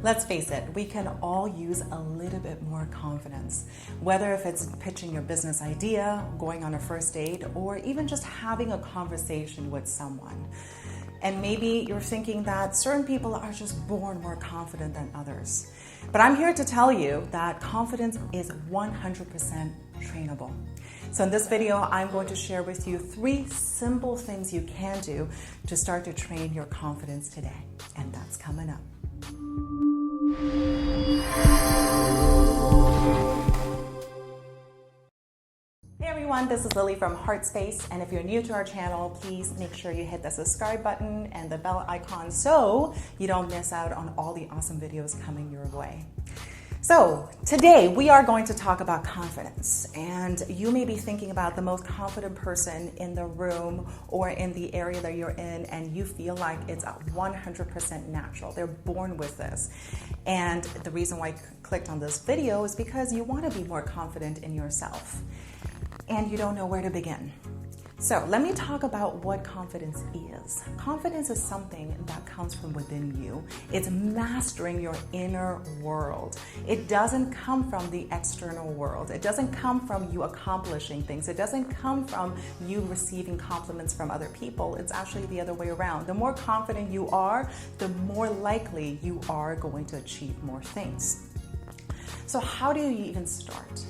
Let's face it, we can all use a little bit more confidence. Whether if it's pitching your business idea, going on a first date, or even just having a conversation with someone. And maybe you're thinking that certain people are just born more confident than others. But I'm here to tell you that confidence is 100% trainable. So in this video, I'm going to share with you 3 simple things you can do to start to train your confidence today. And that's coming up. Hey everyone, this is Lily from HeartSpace, and if you're new to our channel, please make sure you hit the subscribe button and the bell icon so you don't miss out on all the awesome videos coming your way. So today we are going to talk about confidence, and you may be thinking about the most confident person in the room or in the area that you're in, and you feel like it's 100% natural. They're born with this. And the reason why I clicked on this video is because you want to be more confident in yourself and you don't know where to begin. So let me talk about what confidence is. Confidence is something that comes from within you. It's mastering your inner world. It doesn't come from the external world. It doesn't come from you accomplishing things. It doesn't come from you receiving compliments from other people. It's actually the other way around. The more confident you are, the more likely you are going to achieve more things. So how do you even start?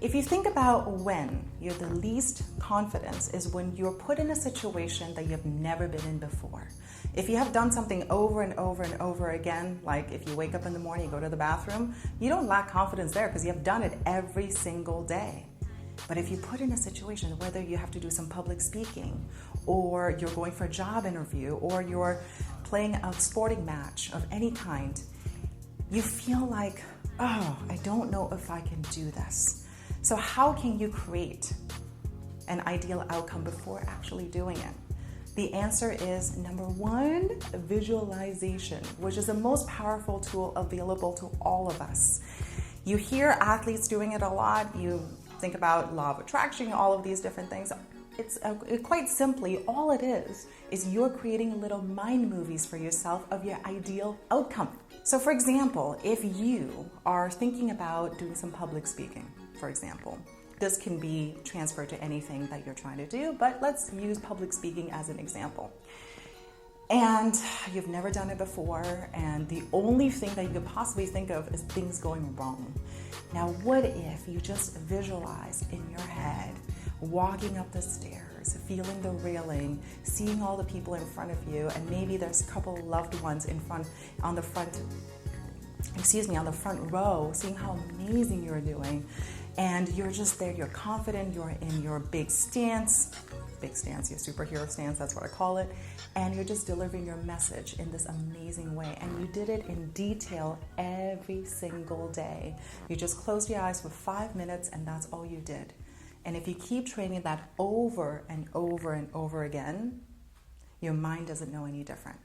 If you think about when you're the least confident is when you're put in a situation that you've never been in before. If you have done something over and over and over again, like if you wake up in the morning, you go to the bathroom, you don't lack confidence there because you have done it every single day. But if you put in a situation, whether you have to do some public speaking, or you're going for a job interview, or you're playing a sporting match of any kind, you feel like, oh, I don't know if I can do this. So how can you create an ideal outcome before actually doing it? The answer is number 1, visualization, which is the most powerful tool available to all of us. You hear athletes doing it a lot. You think about law of attraction, all of these different things. It's quite simply, all it is you're creating little mind movies for yourself of your ideal outcome. So for example, if you are thinking about doing some public speaking, for example, this can be transferred to anything that you're trying to do, but let's use public speaking as an example. And you've never done it before, and the only thing that you could possibly think of is things going wrong. Now, what if you just visualize in your head walking up the stairs, feeling the railing, seeing all the people in front of you, and maybe there's a couple loved ones on the front row, seeing how amazing you're doing, and you're just there, you're confident, you're in your big stance, your superhero stance, that's what I call it, and you're just delivering your message in this amazing way, and you did it in detail every single day. You just closed your eyes for 5 minutes, and that's all you did. And if you keep training that over and over and over again, your mind doesn't know any different.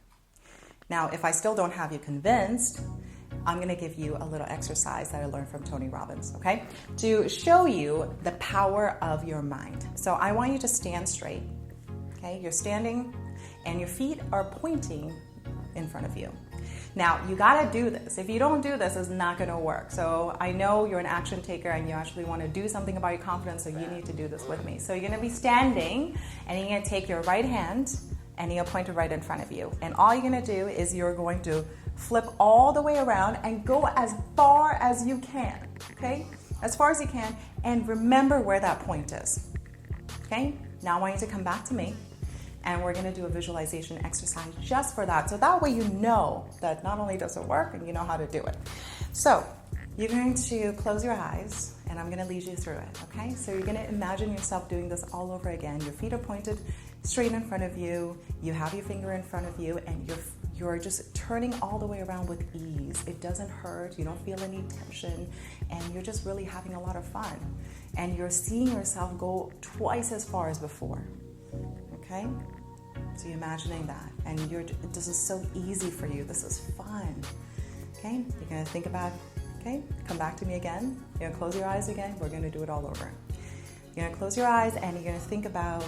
Now, if I still don't have you convinced, I'm going to give you a little exercise that I learned from Tony Robbins, okay? To show you the power of your mind. So I want you to stand straight, okay? You're standing and your feet are pointing in front of you. Now, you got to do this. If you don't do this, it's not going to work. So I know you're an action taker and you actually want to do something about your confidence, so you need to do this with me. So you're going to be standing and you're going to take your right hand and you're going to point it right in front of you. And all you're going to do is you're going to flip all the way around and go as far as you can, okay? As far as you can, and remember where that point is, okay? Now I want you to come back to me, and we're gonna do a visualization exercise just for that. So that way you know that not only does it work, and you know how to do it. So you're going to close your eyes, and I'm gonna lead you through it, okay? So you're gonna imagine yourself doing this all over again. Your feet are pointed straight in front of you. You have your finger in front of you, and you're just turning all the way around with ease. It doesn't hurt, you don't feel any tension, and you're just really having a lot of fun. And you're seeing yourself go twice as far as before, okay? So you're imagining that, and this is so easy for you, this is fun, okay? You're gonna think about, okay, come back to me again. You're gonna close your eyes again, we're gonna do it all over. You're gonna close your eyes and you're gonna think about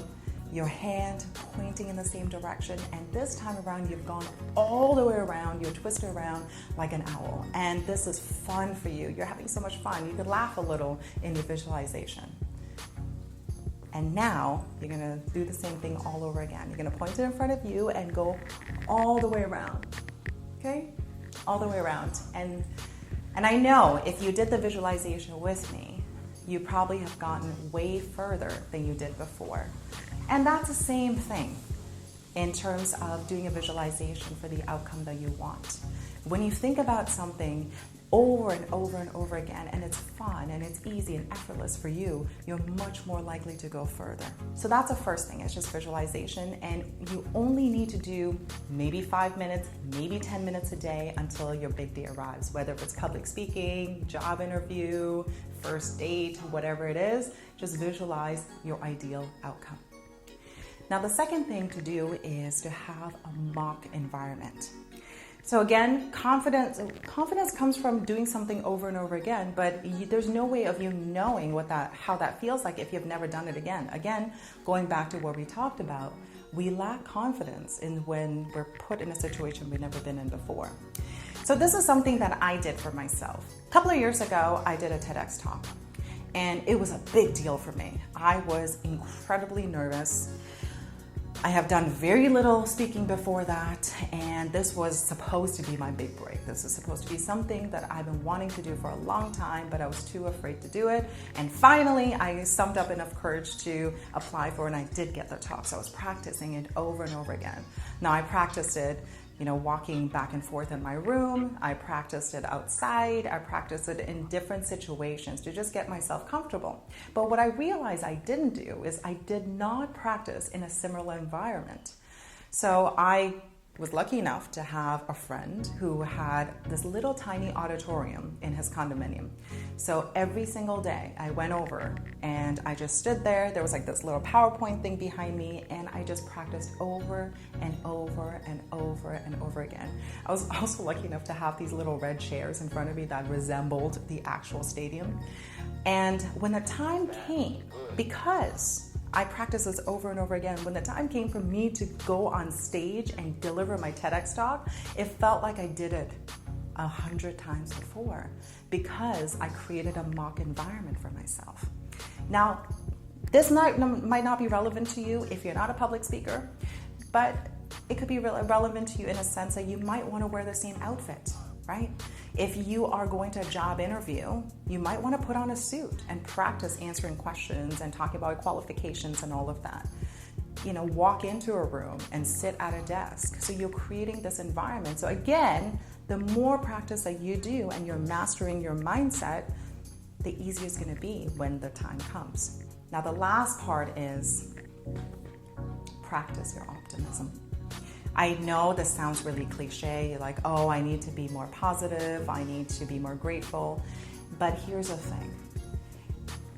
your hand pointing in the same direction, and this time around you've gone all the way around, you're twisted around like an owl. And this is fun for you. You're having so much fun. You could laugh a little in your visualization. And now you're gonna do the same thing all over again. You're gonna point it in front of you and go all the way around, okay? All the way around. And I know if you did the visualization with me, you probably have gotten way further than you did before. And that's the same thing in terms of doing a visualization for the outcome that you want. When you think about something over and over and over again, and it's fun and it's easy and effortless for you, you're much more likely to go further. So that's the first thing, it's just visualization, and you only need to do maybe 5 minutes, maybe 10 minutes a day until your big day arrives, whether it's public speaking, job interview, first date, whatever it is, just visualize your ideal outcome. Now, the second thing to do is to have a mock environment. So again, confidence comes from doing something over and over again, but there's no way of you knowing how that feels like if you've never done it again. Again, going back to what we talked about, we lack confidence when we're put in a situation we've never been in before. So this is something that I did for myself. A couple of years ago, I did a TEDx talk, and it was a big deal for me. I was incredibly nervous. I have done very little speaking before that, and this was supposed to be my big break. This is supposed to be something that I've been wanting to do for a long time, but I was too afraid to do it. And finally, I summed up enough courage to apply for it, and I did get the talk. So I was practicing it over and over again. Now, I practiced it, walking back and forth in my room. I practiced it outside. I practiced it in different situations to just get myself comfortable. But what I realized I didn't do is I did not practice in a similar environment. So I was lucky enough to have a friend who had this little tiny auditorium in his condominium. So every single day I went over and I just stood there. There was like this little PowerPoint thing behind me, and I just practiced over and over and over and over again. I was also lucky enough to have these little red chairs in front of me that resembled the actual stadium. And when the time came, because I practiced this over and over again, when the time came for me to go on stage and deliver my TEDx talk, it felt like I did it 100 times before, because I created a mock environment for myself. Now, this might not be relevant to you if you're not a public speaker, but it could be relevant to you in a sense that you might want to wear the same outfit, right? If you are going to a job interview, you might want to put on a suit and practice answering questions and talking about qualifications and all of that. Walk into a room and sit at a desk. So you're creating this environment. So again, the more practice that you do and you're mastering your mindset, the easier it's going to be when the time comes. Now, the last part is practice your optimism. I know this sounds really cliche. You're like, oh, I need to be more positive. I need to be more grateful. But here's the thing.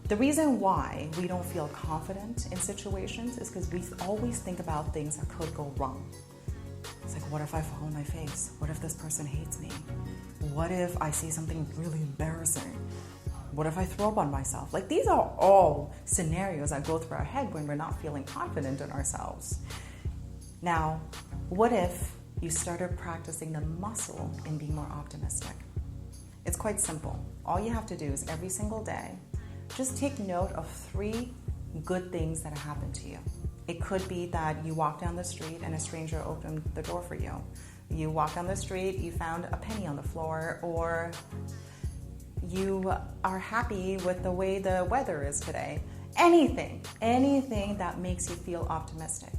The reason why we don't feel confident in situations is because we always think about things that could go wrong. It's like, what if I fall on my face? What if this person hates me? What if I see something really embarrassing? What if I throw up on myself? Like, these are all scenarios that go through our head when we're not feeling confident in ourselves. Now, what if you started practicing the muscle in being more optimistic? It's quite simple. All you have to do is every single day, just take note of 3 good things that have happened to you. It could be that you walk down the street and a stranger opened the door for you. You walk down the street, you found a penny on the floor, or you are happy with the way the weather is today. Anything that makes you feel optimistic.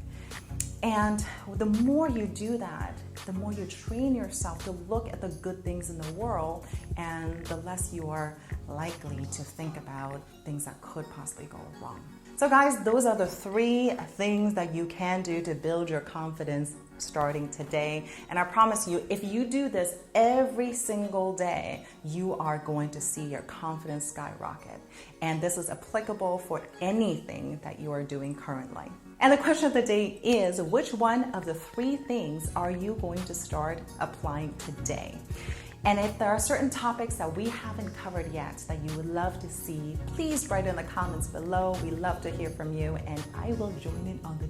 And the more you do that, the more you train yourself to look at the good things in the world, and the less you are likely to think about things that could possibly go wrong. So guys, those are the 3 things that you can do to build your confidence starting today. And I promise you, if you do this every single day, you are going to see your confidence skyrocket. And this is applicable for anything that you are doing currently. And the question of the day is, which one of the 3 things are you going to start applying today? And if there are certain topics that we haven't covered yet that you would love to see, please write in the comments below. We love to hear from you, and I will join in on the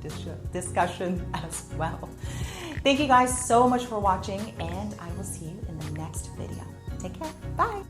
discussion as well. Thank you guys so much for watching, and I will see you in the next video. Take care. Bye.